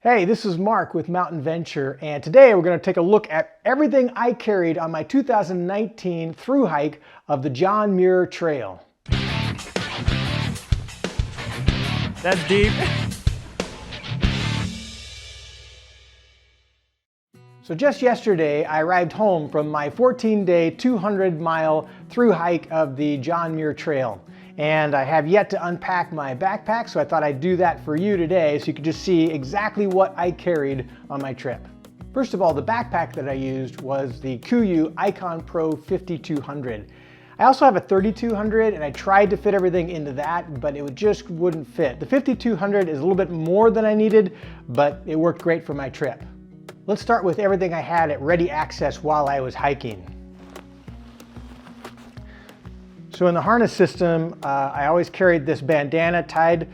Hey, this is Mark with Mountain Venture, and today we're going to take a look at everything I carried on my 2019 through hike of the John Muir Trail. That's deep. So just yesterday, I arrived home from my 14-day, 200-mile through hike of the John Muir Trail. And I have yet to unpack my backpack, so I thought I'd do that for you today so you could just see exactly what I carried on my trip. First of all, the backpack that I used was the KUIU Icon Pro 5200. I also have a 3200 and I tried to fit everything into that, but it just wouldn't fit. The 5200 is a little bit more than I needed, but it worked great for my trip. Let's start with everything I had at ready access while I was hiking. So in the harness system, I always carried this bandana tied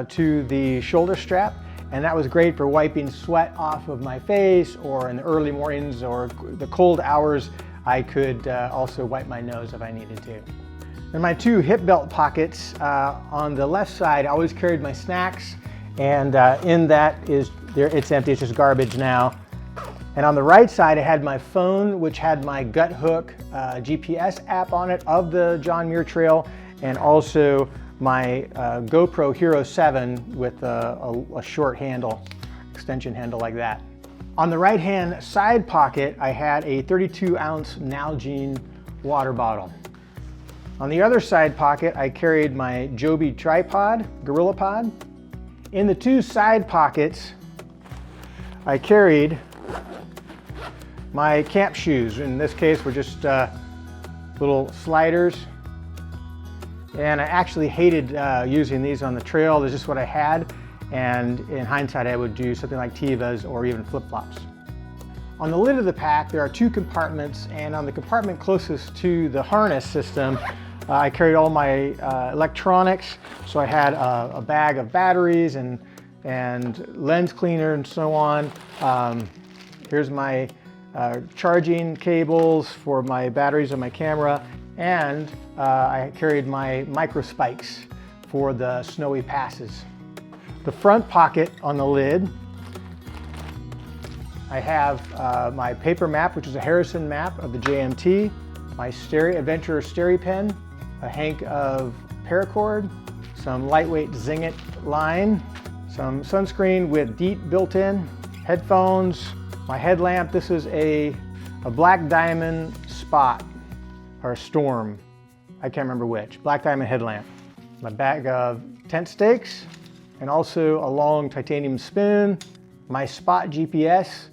to the shoulder strap, and that was great for wiping sweat off of my face, or in the early mornings or the cold hours, I could also wipe my nose if I needed to. In my two hip belt pockets, on the left side, I always carried my snacks, and in that it's empty, it's just garbage now. And on the right side, I had my phone, which had my gut hook GPS app on it of the John Muir Trail, and also my GoPro Hero 7 with a short handle, extension handle like that. On the right-hand side pocket, I had a 32-ounce Nalgene water bottle. On the other side pocket, I carried my Joby tripod, GorillaPod. In the two side pockets, I carried my camp shoes. In this case were just little sliders, and I actually hated using these on the trail. They're just what I had, and in hindsight I would do something like Tevas or even flip-flops. On the lid of the pack there are two compartments, and on the compartment closest to the harness system I carried all my electronics. So I had a bag of batteries and lens cleaner and so on. Here's my charging cables for my batteries on my camera, and I carried my micro spikes for the snowy passes. The front pocket on the lid, I have my paper map, which is a Harrison map of the JMT, my Adventurer Steri pen, a hank of paracord, some lightweight Zingit line, some sunscreen with DEET built in, headphones, my headlamp. This is a Black Diamond Spot, or Storm, I can't remember which, Black Diamond headlamp. My bag of tent stakes, and also a long titanium spoon, my Spot GPS,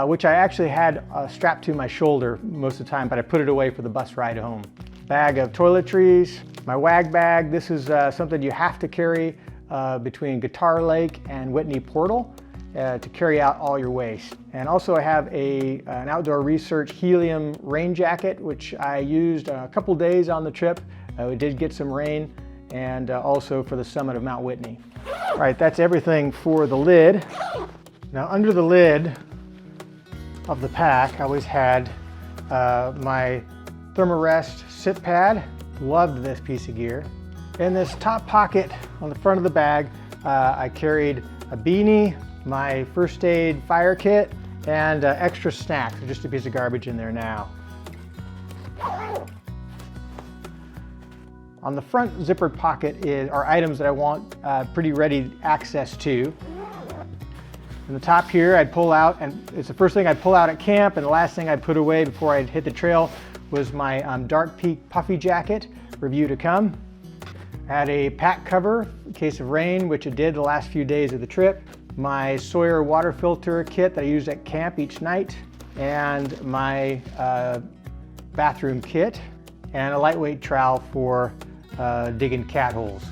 which I actually had strapped to my shoulder most of the time, but I put it away for the bus ride home. Bag of toiletries, my WAG bag. This is something you have to carry between Guitar Lake and Whitney Portal to carry out all your waste. And also I have an outdoor research helium rain jacket, which I used a couple days on the trip. We did get some rain, and also for the summit of Mount Whitney. All right, that's everything for the lid. Now under the lid of the pack, I always had my Thermarest sit pad. Loved this piece of gear. In this top pocket on the front of the bag, I carried a beanie, my first aid fire kit, and extra snacks. Just a piece of garbage in there now. On the front zippered pocket are items that I want pretty ready access to. In the top here I'd pull out, and it's the first thing I'd pull out at camp, and the last thing I'd put away before I'd hit the trail was my Dark Peak puffy jacket, review to come. I had a pack cover in case of rain, which it did the last few days of the trip. My Sawyer water filter kit that I used at camp each night, and my bathroom kit, and a lightweight trowel for digging cat holes.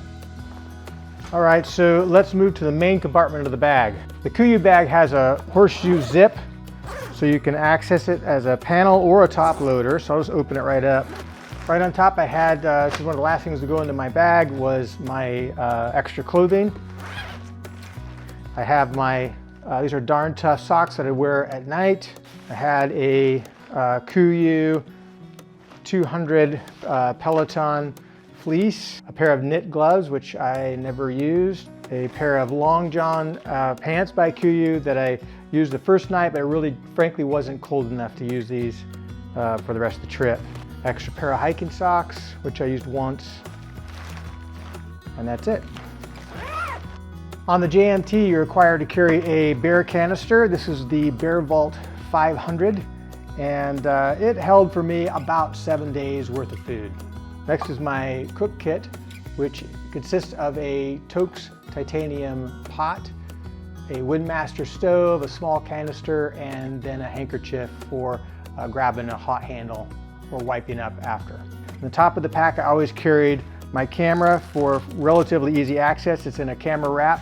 All right, so let's move to the main compartment of the bag. The KUIU bag has a horseshoe zip, so you can access it as a panel or a top loader. So I'll just open it right up. Right on top I had, this is one of the last things to go into my bag, was my extra clothing. I have my, these are Darn Tough socks that I wear at night. I had a KUIU 200 Peloton fleece, a pair of knit gloves, which I never used, a pair of Long John pants by QU that I used the first night, but it really, frankly, wasn't cold enough to use these for the rest of the trip. Extra pair of hiking socks, which I used once, and that's it. On the JMT, you're required to carry a bear canister. This is the Bear Vault 500, and it held for me about 7 days worth of food. Next is my cook kit, which consists of a Toaks titanium pot, a Windmaster stove, a small canister, and then a handkerchief for grabbing a hot handle or wiping up after. On the top of the pack, I always carried my camera for relatively easy access. It's in a camera wrap,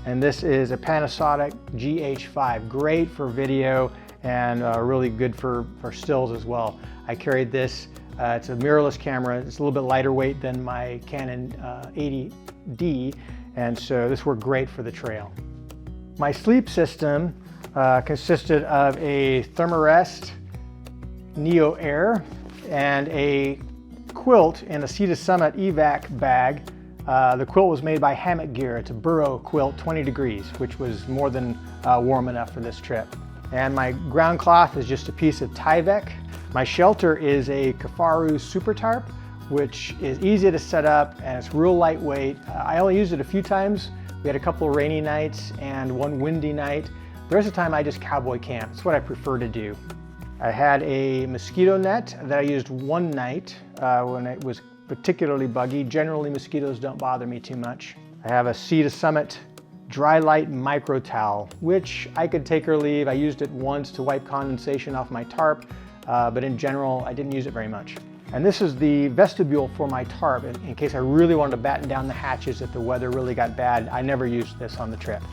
and this is a Panasonic GH5. Great for video and really good for stills as well. I carried this. It's a mirrorless camera. It's a little bit lighter weight than my Canon 80D, and so this worked great for the trail. My sleep system consisted of a Thermarest Neo Air and a quilt in a Sea to Summit evac bag. The quilt was made by Hammock Gear. It's a burrow quilt, 20 degrees, which was more than warm enough for this trip. And my ground cloth is just a piece of Tyvek. My shelter is a Kafaru Super Tarp, which is easy to set up and it's real lightweight. I only used it a few times. We had a couple of rainy nights and one windy night. The rest of the time I just cowboy camp. It's what I prefer to do. I had a mosquito net that I used one night when it was particularly buggy. Generally mosquitoes don't bother me too much. I have a Sea to Summit Dry Light micro towel, which I could take or leave. I used it once to wipe condensation off my tarp, but in general, I didn't use it very much. And this is the vestibule for my tarp in case I really wanted to batten down the hatches if the weather really got bad. I never used this on the trip.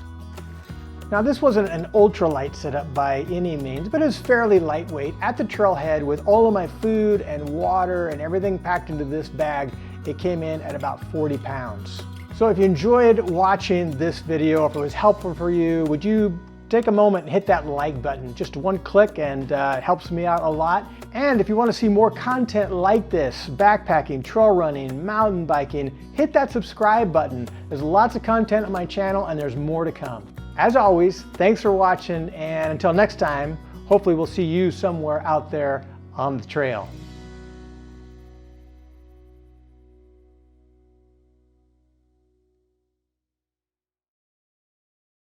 Now this wasn't an ultralight setup by any means, but it was fairly lightweight. At the trailhead with all of my food and water and everything packed into this bag, it came in at about 40 pounds. So if you enjoyed watching this video, if it was helpful for you, would you take a moment and hit that like button? Just one click and it helps me out a lot. And if you want to see more content like this, backpacking, trail running, mountain biking, hit that subscribe button. There's lots of content on my channel and there's more to come. As always, thanks for watching, and until next time, hopefully we'll see you somewhere out there on the trail.